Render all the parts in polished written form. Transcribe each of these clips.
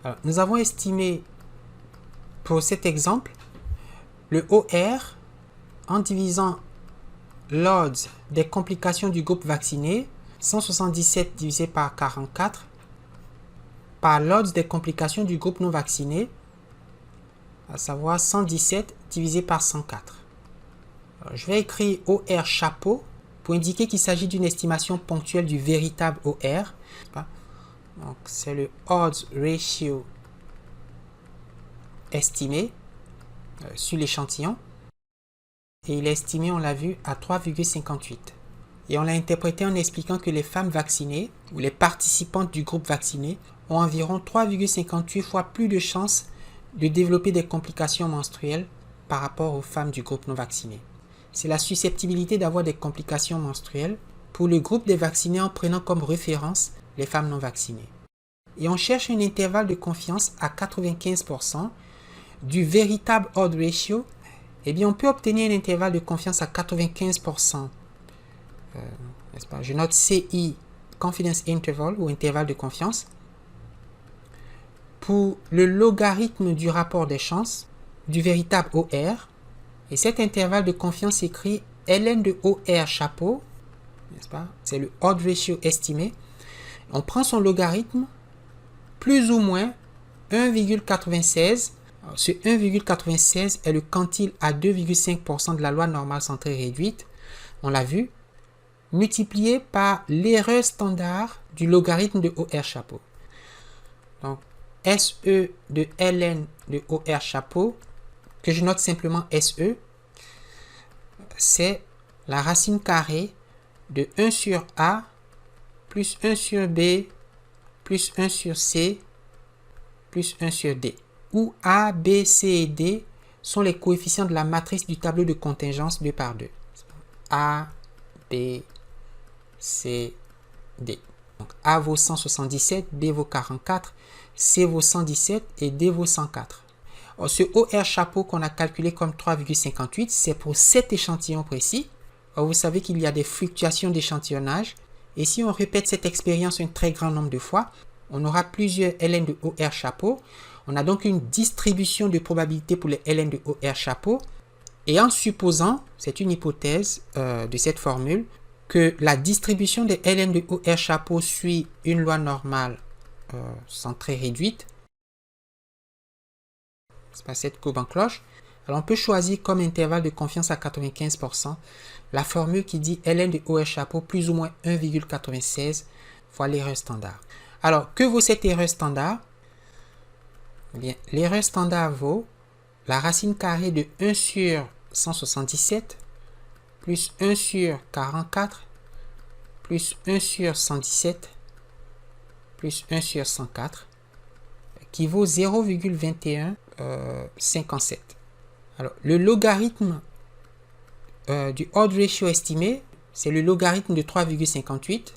Alors, nous avons estimé pour cet exemple le OR en divisant l'odds des complications du groupe vacciné, 177 divisé par 44, par l'odds des complications du groupe non vacciné, à savoir 117 divisé par 104. Alors, je vais écrire OR chapeau pour indiquer qu'il s'agit d'une estimation ponctuelle du véritable OR. Donc, c'est le odds ratio estimé sur l'échantillon. Et il est estimé, on l'a vu, à 3,58. Et on l'a interprété en expliquant que les femmes vaccinées, ou les participantes du groupe vacciné, ont environ 3,58 fois plus de chances de développer des complications menstruelles par rapport aux femmes du groupe non vacciné. C'est la susceptibilité d'avoir des complications menstruelles pour le groupe des vaccinés en prenant comme référence les femmes non vaccinées. Et on cherche un intervalle de confiance à 95% du véritable odds ratio. Eh bien, on peut obtenir un intervalle de confiance à 95%. N'est-ce pas? Je note CI, confidence interval ou intervalle de confiance, pour le logarithme du rapport des chances du véritable OR. Et cet intervalle de confiance s'écrit ln de OR chapeau, n'est-ce pas? C'est le odds ratio estimé. On prend son logarithme plus ou moins 1,96. Ce 1,96 est le quantile à 2,5% de la loi normale centrée réduite, on l'a vu, multiplié par l'erreur standard du logarithme de OR chapeau. Donc, SE de ln de OR chapeau, que je note simplement SE, c'est la racine carrée de 1 sur A plus 1 sur B plus 1 sur C plus 1 sur D, où A, B, C et D sont les coefficients de la matrice du tableau de contingence 2 par 2. A, B, C, D. Donc A vaut 177, B vaut 44, C vaut 117 et D vaut 104. Alors, ce OR chapeau qu'on a calculé comme 3,58, c'est pour cet échantillon précis. Alors, vous savez qu'il y a des fluctuations d'échantillonnage. Et si on répète cette expérience un très grand nombre de fois, on aura plusieurs ln de OR chapeau. On a donc une distribution de probabilité pour les ln de OR chapeau. Et en supposant, c'est une hypothèse de cette formule, que la distribution des ln de OR chapeau suit une loi normale centrée réduite, c'est pas cette courbe en cloche, alors on peut choisir comme intervalle de confiance à 95% la formule qui dit ln de OR chapeau plus ou moins 1,96 fois l'erreur standard. Alors, que vaut cette erreur standard? Eh bien, l'erreur standard vaut la racine carrée de 1 sur 177 plus 1 sur 44 plus 1 sur 117 plus 1 sur 104 qui vaut 0,2157. Alors, le logarithme du odds ratio estimé, c'est le logarithme de 3,58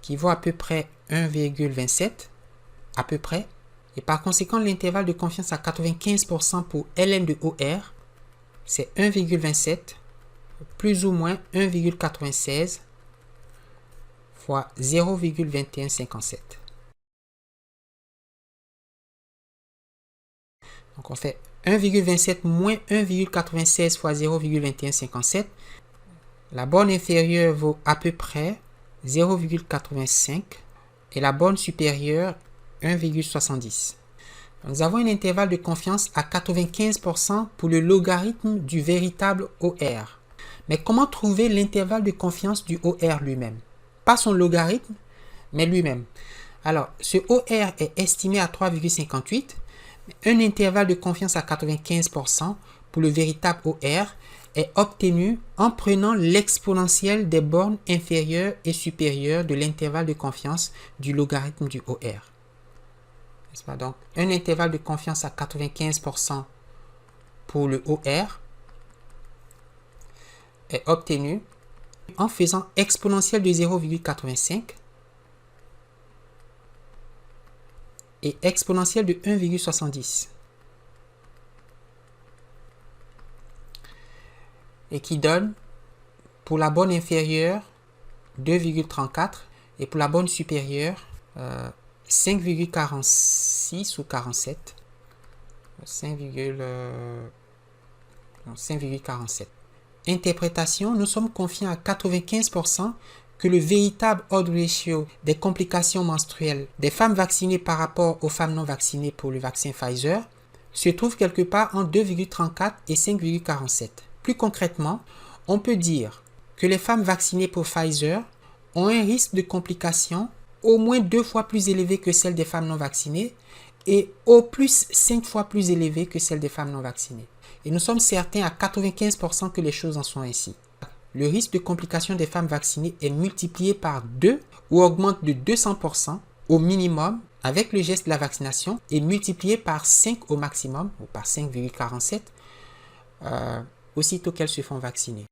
qui vaut à peu près 1,27, à peu près. Et par conséquent, l'intervalle de confiance à 95% pour ln de OR, c'est 1,27 plus ou moins 1,96 fois 0,2157. Donc on fait 1,27 moins 1,96 fois 0,2157. La borne inférieure vaut à peu près 0,85 et la borne supérieure 1,70. Nous avons un intervalle de confiance à 95% pour le logarithme du véritable OR. Mais comment trouver l'intervalle de confiance du OR lui-même? Pas son logarithme, mais lui-même. Alors, ce OR est estimé à 3,58. Un intervalle de confiance à 95% pour le véritable OR est obtenu en prenant l'exponentielle des bornes inférieures et supérieures de l'intervalle de confiance du logarithme du OR. N'est-ce pas? Donc, un intervalle de confiance à 95% pour le OR est obtenu en faisant exponentielle de 0,85 et exponentielle de 1,70. Et qui donne, pour la borne inférieure, 2,34 Et pour la borne supérieure, 5,46 ou 47. 5,47. Interprétation, nous sommes confiants à 95% que le véritable odds ratio des complications menstruelles des femmes vaccinées par rapport aux femmes non vaccinées pour le vaccin Pfizer se trouve quelque part entre 2,34 et 5,47. Plus concrètement, on peut dire que les femmes vaccinées pour Pfizer ont un risque de complications au moins 2 fois plus élevé que celle des femmes non vaccinées et au plus 5 fois plus élevé que celle des femmes non vaccinées. Et nous sommes certains à 95% que les choses en sont ainsi. Le risque de complications des femmes vaccinées est multiplié par 2 ou augmente de 200% au minimum avec le geste de la vaccination et multiplié par 5 au maximum, ou par 5,47, aussitôt qu'elles se font vacciner.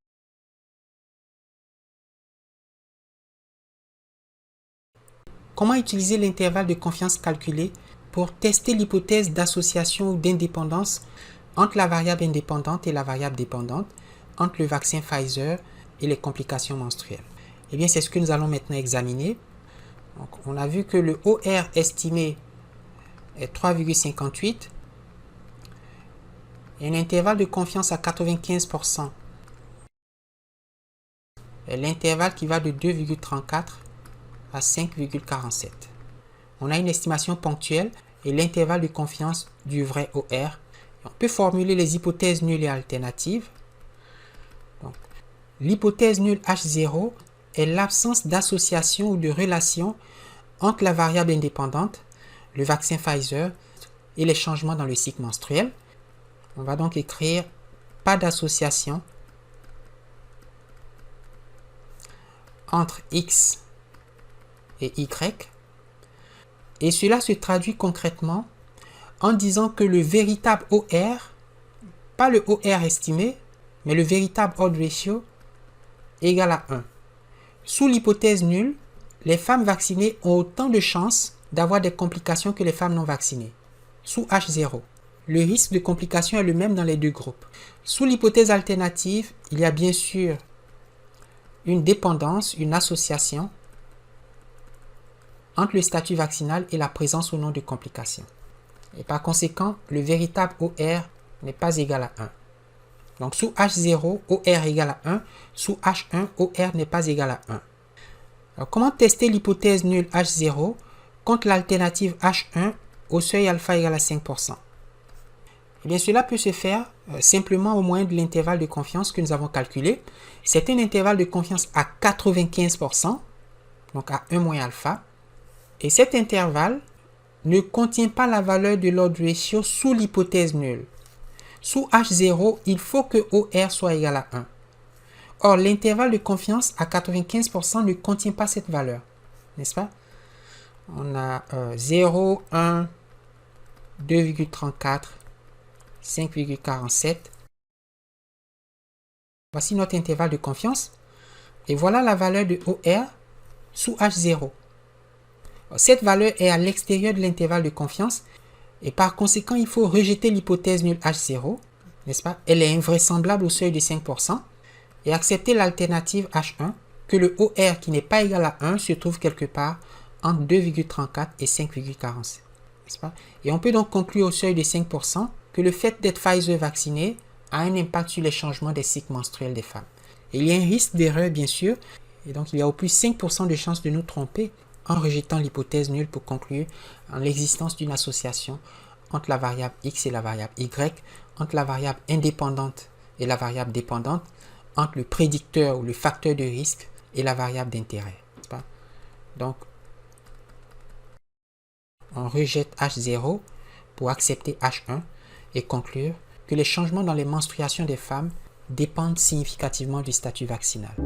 Comment utiliser l'intervalle de confiance calculé pour tester l'hypothèse d'association ou d'indépendance entre la variable indépendante et la variable dépendante, entre le vaccin Pfizer et les complications menstruelles? Eh bien, c'est ce que nous allons maintenant examiner. Donc, on a vu que le OR estimé est 3,58 et un intervalle de confiance à 95% est l'intervalle qui va de 2,34 à 5,47. On a une estimation ponctuelle et l'intervalle de confiance du vrai OR. On peut formuler les hypothèses nulles et alternatives. L'hypothèse nulle H0 est l'absence d'association ou de relation entre la variable indépendante, le vaccin Pfizer et les changements dans le cycle menstruel. On va donc écrire pas d'association entre X et Y. Et cela se traduit concrètement en disant que le véritable OR, pas le OR estimé, mais le véritable odds ratio est égal à 1. Sous l'hypothèse nulle, les femmes vaccinées ont autant de chances d'avoir des complications que les femmes non vaccinées. Sous H0, le risque de complication est le même dans les deux groupes. Sous l'hypothèse alternative, il y a bien sûr une dépendance, une association entre le statut vaccinal et la présence ou non de complications. Et par conséquent, le véritable OR n'est pas égal à 1. Donc sous H0, OR est égal à 1. Sous H1, OR n'est pas égal à 1. Alors, comment tester l'hypothèse nulle H0 contre l'alternative H1 au seuil alpha égal à 5%? Eh bien, cela peut se faire simplement au moyen de l'intervalle de confiance que nous avons calculé. C'est un intervalle de confiance à 95%, donc à 1 moins alpha. Et cet intervalle ne contient pas la valeur de l'odds ratio sous l'hypothèse nulle. Sous H0, il faut que OR soit égal à 1. Or, l'intervalle de confiance à 95% ne contient pas cette valeur, n'est-ce pas? On a 0, 1, 2,34, 5,47. Voici notre intervalle de confiance. Et voilà la valeur de OR sous H0. Cette valeur est à l'extérieur de l'intervalle de confiance et par conséquent, il faut rejeter l'hypothèse nulle H0, n'est-ce pas? Elle est invraisemblable au seuil de 5% et accepter l'alternative H1 que le OR qui n'est pas égal à 1 se trouve quelque part entre 2,34 et 5,47, n'est-ce pas? Et on peut donc conclure au seuil de 5% que le fait d'être Pfizer vacciné a un impact sur les changements des cycles menstruels des femmes. Et il y a un risque d'erreur, bien sûr, et donc il y a au plus 5% de chances de nous tromper en rejetant l'hypothèse nulle pour conclure en l'existence d'une association entre la variable X et la variable Y, entre la variable indépendante et la variable dépendante, entre le prédicteur ou le facteur de risque et la variable d'intérêt. Donc, on rejette H0 pour accepter H1 et conclure que les changements dans les menstruations des femmes dépendent significativement du statut vaccinal.